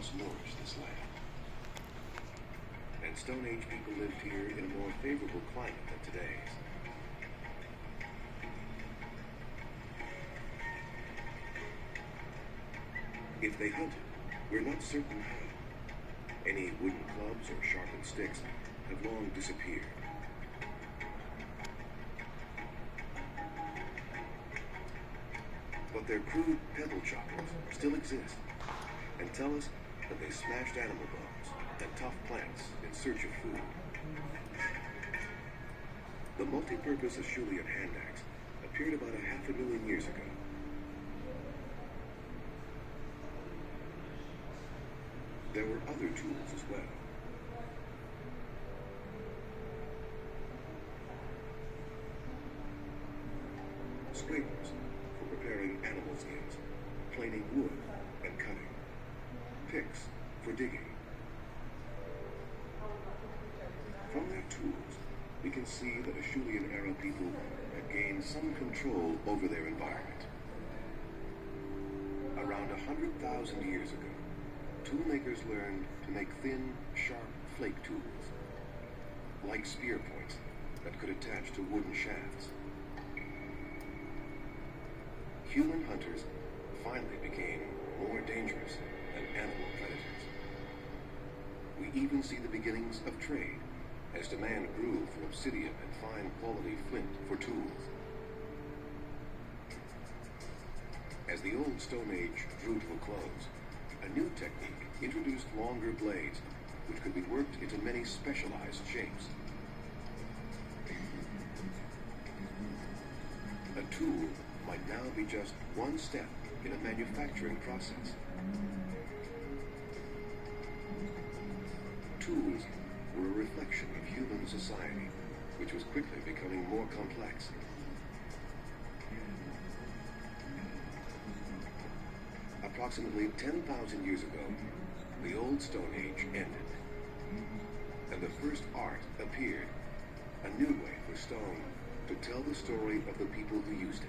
once nourished this land. And Stone Age people lived here in a more favorable climate than today's. If they hunted, we're not certain how. Any wooden clubs or sharpened sticks have long disappeared. But their crude pebble choppers still exist and tell us that they smashed animal bones and tough plants in search of food. The multi-purpose Acheulean hand axe appeared about 500,000 years ago. There were other tools as well. Scrapers for preparing animal skins, planing wood and cutting. Picks for digging. From their tools, we can see that Acheulean-era people had gained some control over their environment. Around 100,000 years ago, toolmakers learned to make thin, sharp flake tools, like spear points that could attach to wooden shafts. Human hunters finally became more dangerous than animal predators. We even see the beginnings of trade as demand grew for obsidian and fine quality flint for tools. As the old Stone Age drew to a close, a new technique introduced longer blades, which could be worked into many specialized shapes. A tool might now be just one step in a manufacturing process. Tools were a reflection of human society, which was quickly becoming more complex. Approximately 10,000 years ago, the Old Stone Age ended, and the first art appeared, a new way for stone to tell the story of the people who used it.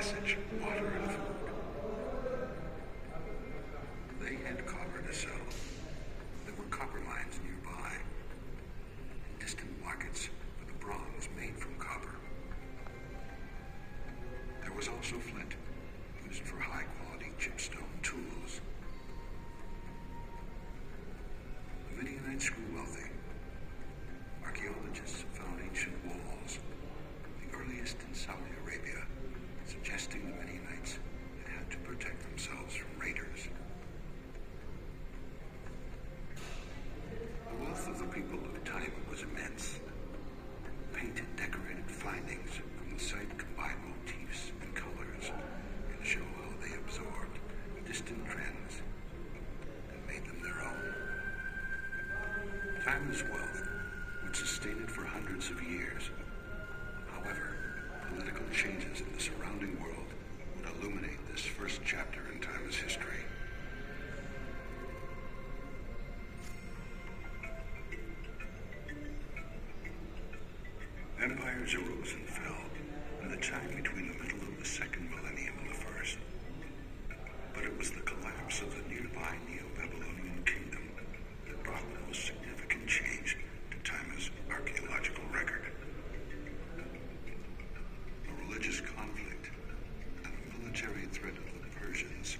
passage, water, and food. They had copper to sell. There were copper mines nearby, and distant markets for the bronze made from copper. There was also flint, used for high-quality chipstone tools. The Midianites grew wealthy. Archaeologists found ancient walls, the earliest in Saudi Arabia, suggesting the Midianites had to protect themselves from raiders. The wealth of the people of Taima was immense. Painted, decorated findings from the site combined motifs and colors and show how they absorbed distant trends and made them their own. Taima's wealth would sustain it for hundreds of years. However, political changes in the surrounding world would illuminate this first chapter in Taima's history. Empires arose and fell in the time between the middle of the second millennium and the first. But it was the collapse of the nearby Neo-Babylonian kingdom that brought the most significant change to Taima's archaeological record. A religious conflict and the military threat of the Persians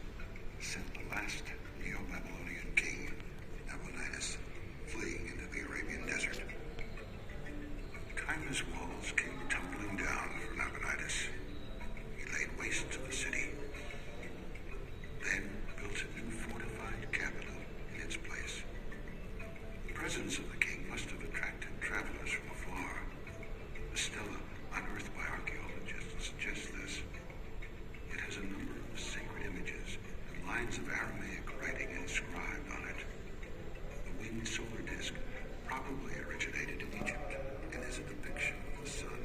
sent the last Neo-Babylonian king, Nabonidus, fleeing into the Arabian desert. Taima's walls came tumbling down for Nabonidus. He laid waste to the city, then built a new fortified capital in its place. The presence of the king must have attracted travelers from afar. The stela unearthed by archaeologists suggests this. It has a number of sacred images and lines of Aramaic writing inscribed on it. The winged solar disk probably originated in Egypt and is a depiction of the sun.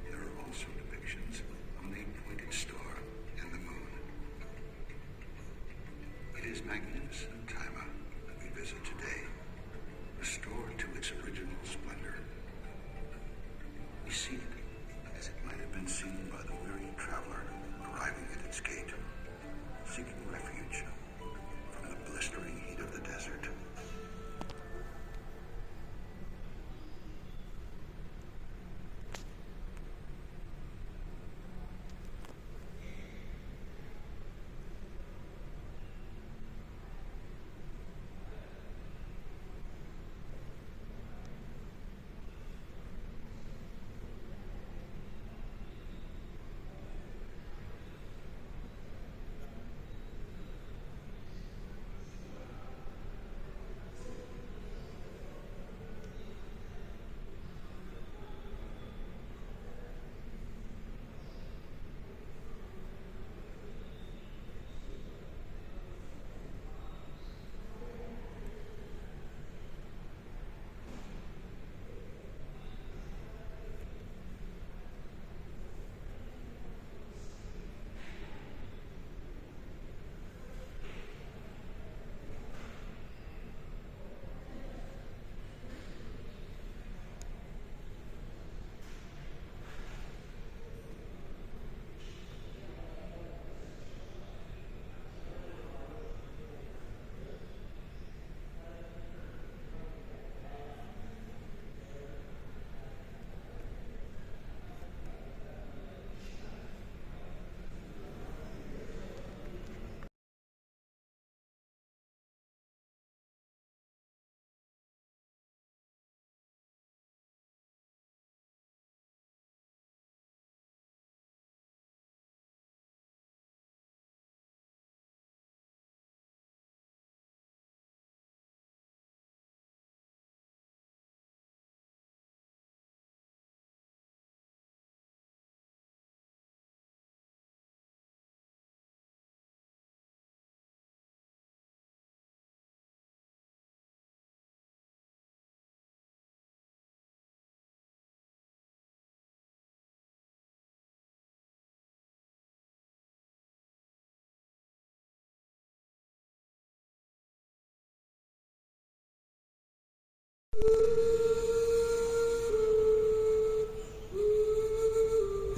There are also depictions of an eight-pointed star and the moon. It is magnificent Taima that we visit today, restored to its original splendor. We see it as it might have been seen by the weary traveler arriving at its gate, seeking refuge from the blistering heat of the desert.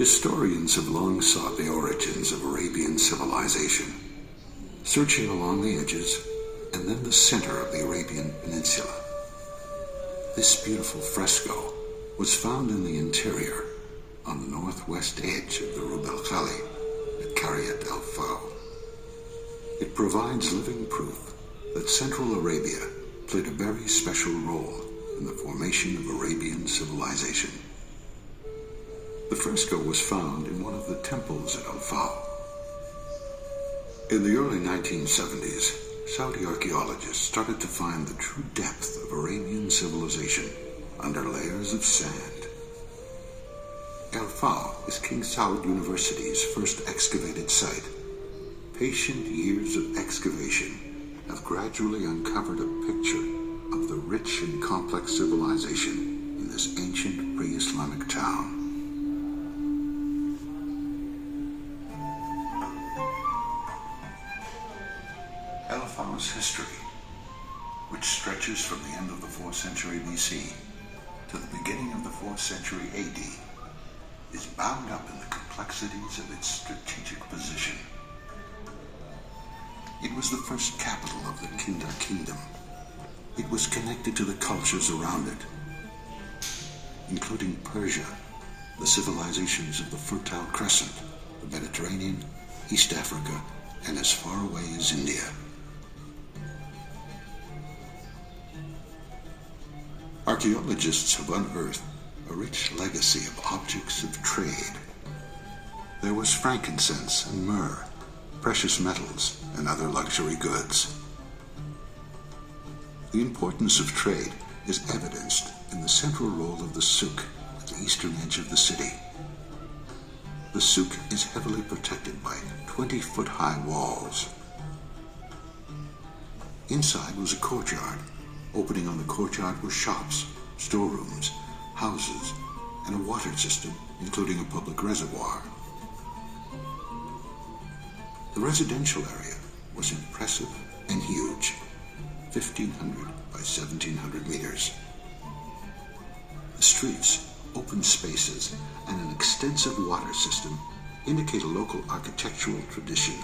Historians have long sought the origins of Arabian civilization, searching along the edges and then the center of the Arabian Peninsula. This beautiful fresco was found in the interior on the northwest edge of the Rub al Khali at Qaryat al-Faw. It provides living proof that Central Arabia played a very special role in the formation of Arabian civilization. The fresco was found in one of the temples at Al-Faw. In the early 1970s, Saudi archaeologists started to find the true depth of Arabian civilization under layers of sand. Al-Faw is King Saud University's first excavated site. Patient years of excavation have gradually uncovered a picture of the rich and complex civilization in this ancient pre-Islamic town. Al-Faw's history, which stretches from the end of the 4th century BC to the beginning of the 4th century AD, is bound up in the complexities of its strategic position. It was the first capital of the Kinda Kingdom. It was connected to the cultures around it, including Persia, the civilizations of the Fertile Crescent, the Mediterranean, East Africa, and as far away as India. Archaeologists have unearthed a rich legacy of objects of trade. There was frankincense and myrrh, precious metals, and other luxury goods. The importance of trade is evidenced in the central role of the souk at the eastern edge of the city. The souk is heavily protected by 20-foot-high walls. Inside was a courtyard. Opening on the courtyard were shops, storerooms, houses, and a water system, including a public reservoir. The residential area was impressive and huge, 1,500 by 1,700 meters. The streets, open spaces, and an extensive water system indicate a local architectural tradition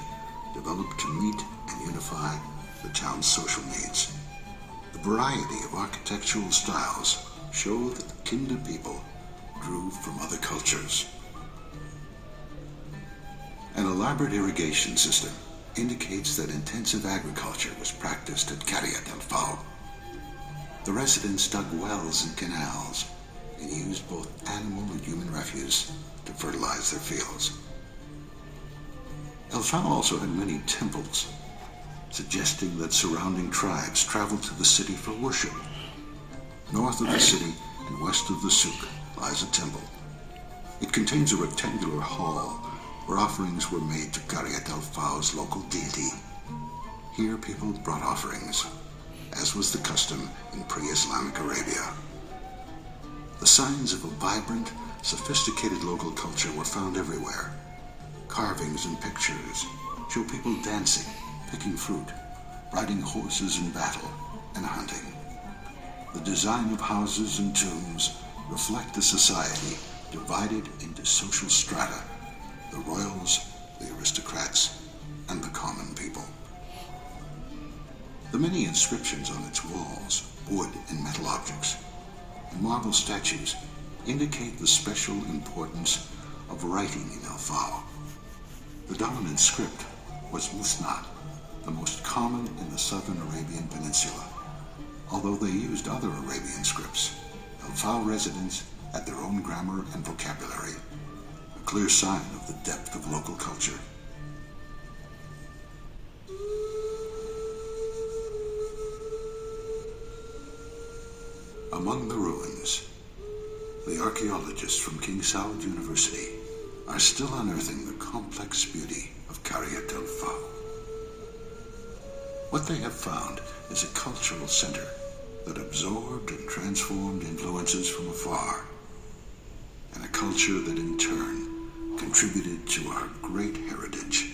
developed to meet and unify the town's social needs. The variety of architectural styles show that the Kinda people drew from other cultures. An elaborate irrigation system indicates that intensive agriculture was practiced at Qaryat al-Faw. The residents dug wells and canals and used both animal and human refuse to fertilize their fields. Al-Faw also had many temples, suggesting that surrounding tribes traveled to the city for worship. North of the city and west of the souk lies a temple. It contains a rectangular hall where offerings were made to Qaryat al-Faw's local deity. Here people brought offerings, as was the custom in pre-Islamic Arabia. The signs of a vibrant, sophisticated local culture were found everywhere. Carvings and pictures show people dancing, picking fruit, riding horses in battle, and hunting. The design of houses and tombs reflect a society divided into social strata: the royals, the aristocrats, and the common people. The many inscriptions on its walls, wood and metal objects, and marble statues indicate the special importance of writing in Al-Faw. The dominant script was Musnad, the most common in the southern Arabian Peninsula. Although they used other Arabian scripts, Al-Faw residents had their own grammar and vocabulary, a clear sign of the depth of local culture. Among the ruins, the archaeologists from King Saud University are still unearthing the complex beauty of Qaryat al-Faw. What they have found is a cultural center that absorbed and transformed influences from afar, and a culture that in turn contributed to our great heritage